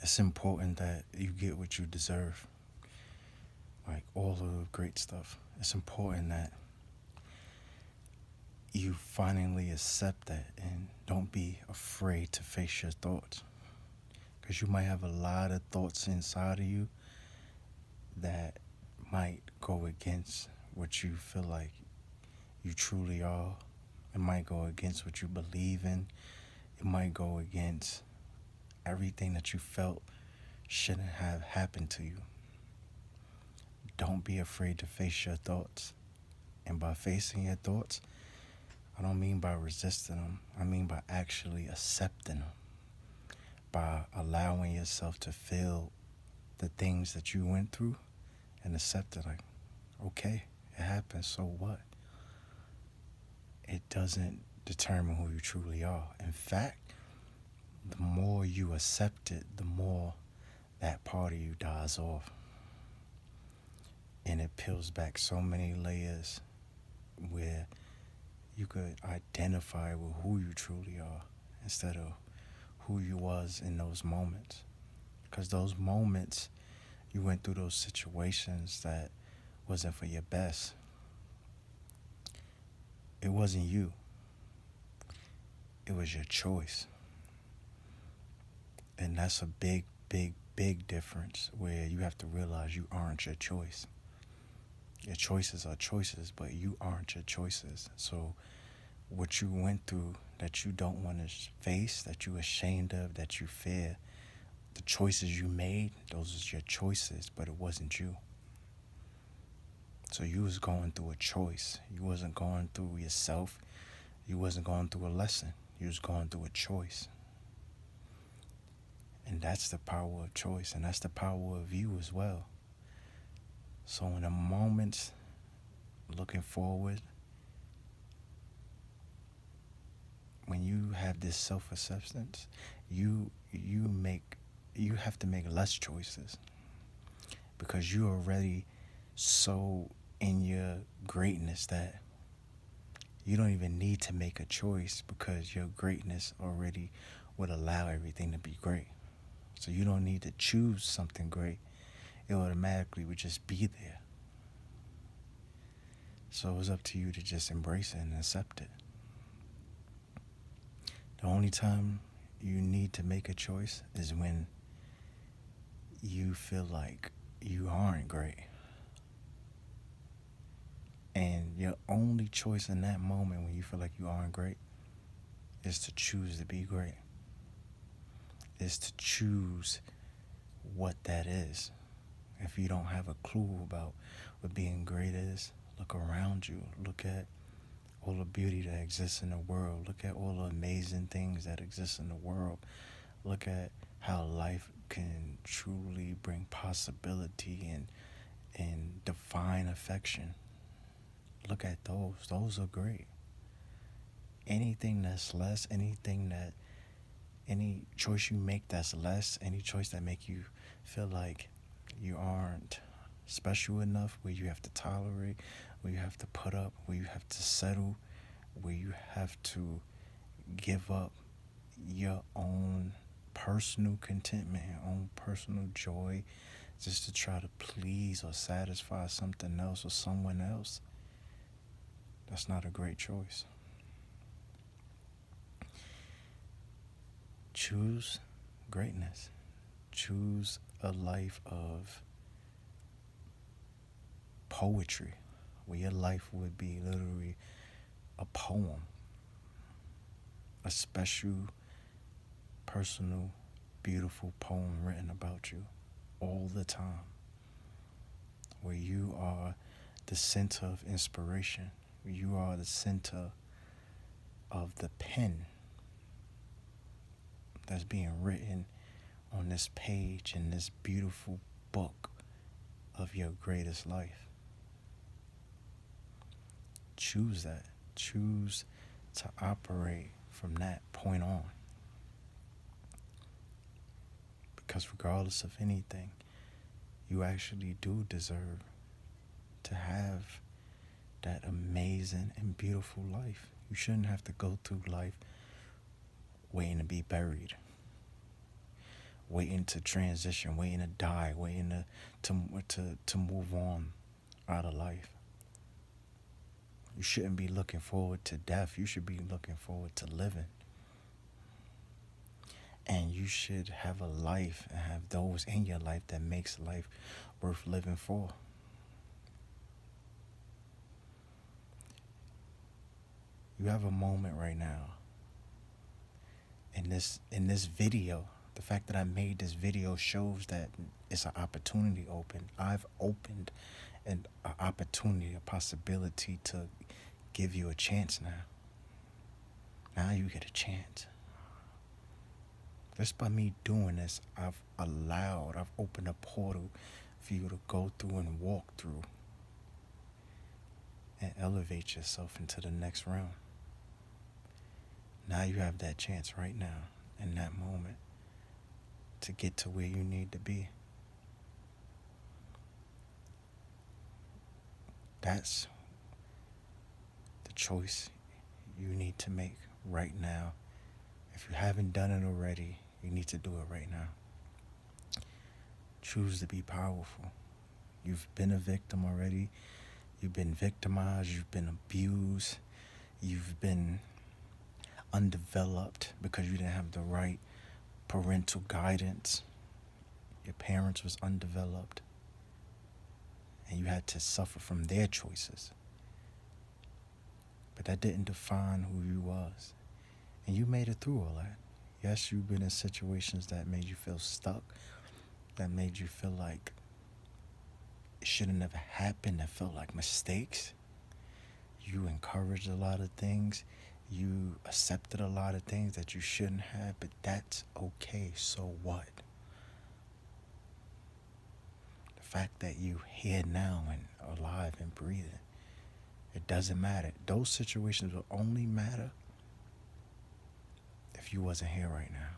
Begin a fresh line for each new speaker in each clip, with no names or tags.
It's important that you get what you deserve, like all of the great stuff. It's important that you finally accept that and don't be afraid to face your thoughts. Because you might have a lot of thoughts inside of you that might go against what you feel like you truly are. It might go against what you believe in. It might go against everything that you felt shouldn't have happened to you. Don't be afraid to face your thoughts. And by facing your thoughts, I don't mean by resisting them, I mean by actually accepting them, by allowing yourself to feel the things that you went through and accept it. Like, okay, it happened, so what? It doesn't determine who you truly are. In fact, the more you accept it, the more that part of you dies off. And it peels back so many layers where you could identify with who you truly are instead of who you was in those moments. Because those moments, you went through those situations that wasn't for your best. It wasn't you. It was your choice. And that's a big, big, big difference where you have to realize you aren't your choice. Your choices are choices, but you aren't your choices. So what you went through that you don't want to face, that you're ashamed of, that you fear, the choices you made, those are your choices, but it wasn't you. So you was going through a choice. You wasn't going through yourself. You wasn't going through a lesson. You was going through a choice. And that's the power of choice, and that's the power of you as well. So in the moments looking forward, when you have this self-acceptance, you have to make less choices because you're already so in your greatness that you don't even need to make a choice because your greatness already would allow everything to be great. So you don't need to choose something great. It automatically would just be there. So it's up to you to just embrace it and accept it. The only time you need to make a choice is when you feel like you aren't great. And your only choice in that moment when you feel like you aren't great is to choose to be great. Is to choose what that is. If you don't have a clue about what being great is, look around you. Look at all the beauty that exists in the world. Look at all the amazing things that exist in the world. Look at how life can truly bring possibility and divine affection. Look at those. Those are great. Anything that's less, any choice you make that's less, any choice that make you feel like you aren't special enough, where you have to tolerate, where you have to put up, where you have to settle, where you have to give up your own personal contentment, your own personal joy, just to try to please or satisfy something else or someone else, that's not a great choice. Choose greatness. Choose a life of poetry, where your life would be literally a poem, a special, personal, beautiful poem written about you all the time, where you are the center of inspiration, where you are the center of the pen that's being written on this page in this beautiful book of your greatest life. Choose that. Choose to operate from that point on. Because regardless of anything, you actually do deserve to have that amazing and beautiful life. You shouldn't have to go through life waiting to be buried, waiting to transition, waiting to die, waiting to move on out of life. You shouldn't be looking forward to death. You should be looking forward to living. And you should have a life and have those in your life that makes life worth living for. You have a moment right now. In this video, the fact that I made this video shows that it's an opportunity open. I've opened an opportunity, a possibility to give you a chance now. Now you get a chance. Just by me doing this, I've opened a portal for you to go through and walk through and elevate yourself into the next realm. Now you have that chance right now, in that moment, to get to where you need to be. That's the choice you need to make right now. If you haven't done it already, you need to do it right now. Choose to be powerful. You've been a victim already. You've been victimized. You've been abused. You've been undeveloped because you didn't have the right parental guidance. Your parents was undeveloped. And you had to suffer from their choices. But that didn't define who you was. And you made it through all that. Yes, you've been in situations that made you feel stuck, that made you feel like it should have never happened, that felt like mistakes. You encouraged a lot of things. You accepted a lot of things that you shouldn't have, but that's okay. So what? The fact that you're here now and alive and breathing, it doesn't matter. Those situations will only matter if you wasn't here right now.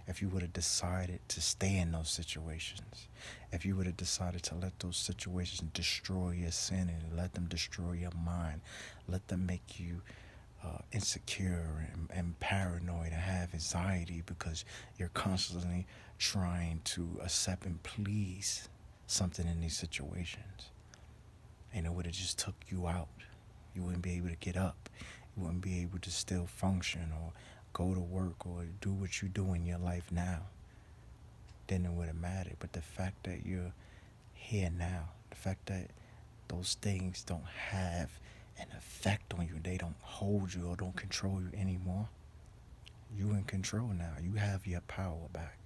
If you would have decided to stay in those situations. If you would have decided to let those situations destroy your sanity, let them destroy your mind, let them make you insecure and paranoid and have anxiety because you're constantly trying to accept and please something in these situations. And it would have just took you out. You wouldn't be able to get up. You wouldn't be able to still function or go to work or do what you do in your life now. Then it would have mattered. But the fact that you're here now, the fact that those things don't have an effect on you, they don't hold you or don't control you anymore. You in control now. You have your power back.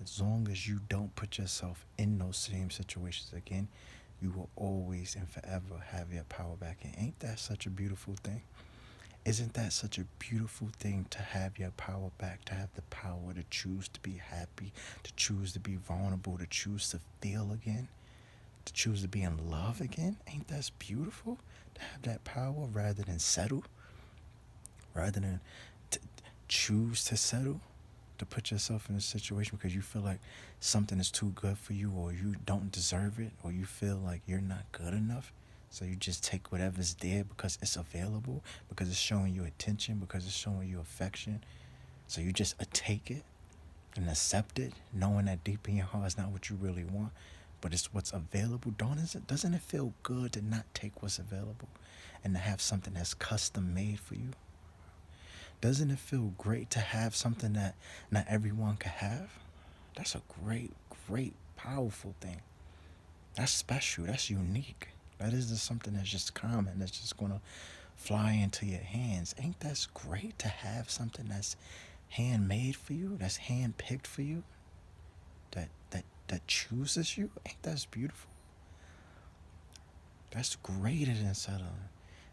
As long as you don't put yourself in those same situations again, you will always and forever have your power back. And ain't that such a beautiful thing? Isn't that such a beautiful thing to have your power back, to have the power to choose to be happy, to choose to be vulnerable, to choose to feel again, to choose to be in love again? Ain't that beautiful? To have that power rather than settle, rather than to choose to settle, to put yourself in a situation because you feel like something is too good for you or you don't deserve it or you feel like you're not good enough. So you just take whatever's there because it's available, because it's showing you attention, because it's showing you affection. So you just take it and accept it, knowing that deep in your heart it's not what you really want, but it's what's available. Doesn't it feel good to not take what's available and to have something that's custom made for you? Doesn't it feel great to have something that not everyone can have? That's a great, great, powerful thing. That's special. That's unique. That isn't something that's just common, that's just going to fly into your hands. Ain't that great to have something that's handmade for you, that's handpicked for you, that chooses you? Ain't that beautiful? That's greater than settling.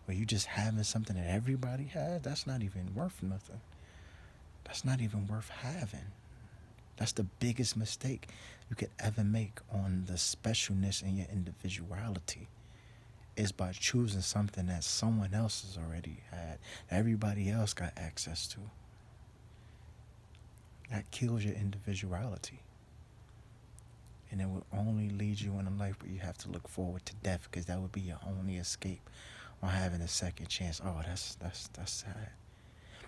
Where you just having something that everybody has, that's not even worth nothing. That's not even worth having. That's the biggest mistake you could ever make on the specialness in your individuality, is by choosing something that someone else has already had, that everybody else got access to. That kills your individuality. And it will only lead you in a life where you have to look forward to death, because that would be your only escape on having a second chance. Oh, that's sad.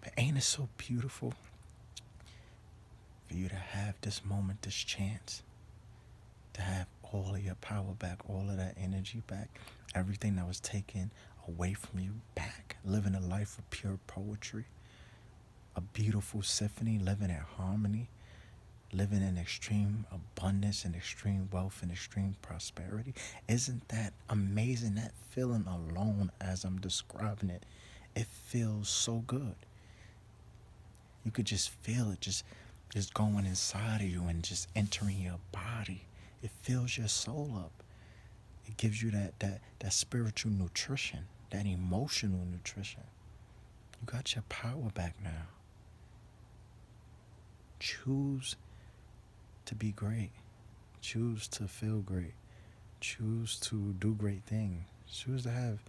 But ain't it so beautiful for you to have this moment, this chance, to have all of your power back, all of that energy back, everything that was taken away from you back, living a life of pure poetry, a beautiful symphony, living in harmony, living in extreme abundance and extreme wealth and extreme prosperity. Isn't that amazing? That feeling alone, as I'm describing it, it feels so good. You could just feel it just going inside of you and just entering your body. It fills your soul up. It gives you that spiritual nutrition, that emotional nutrition. You got your power back now. Choose to be great. Choose to feel great. Choose to do great things. Choose to have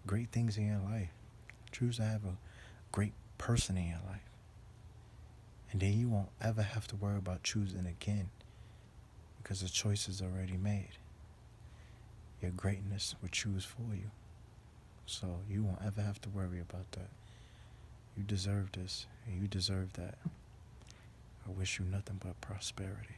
great things in your life. Choose to have a great person in your life. And then you won't ever have to worry about choosing again, because the choice is already made. Your greatness will choose for you. So you won't ever have to worry about that. You deserve this, and you deserve that. I wish you nothing but prosperity.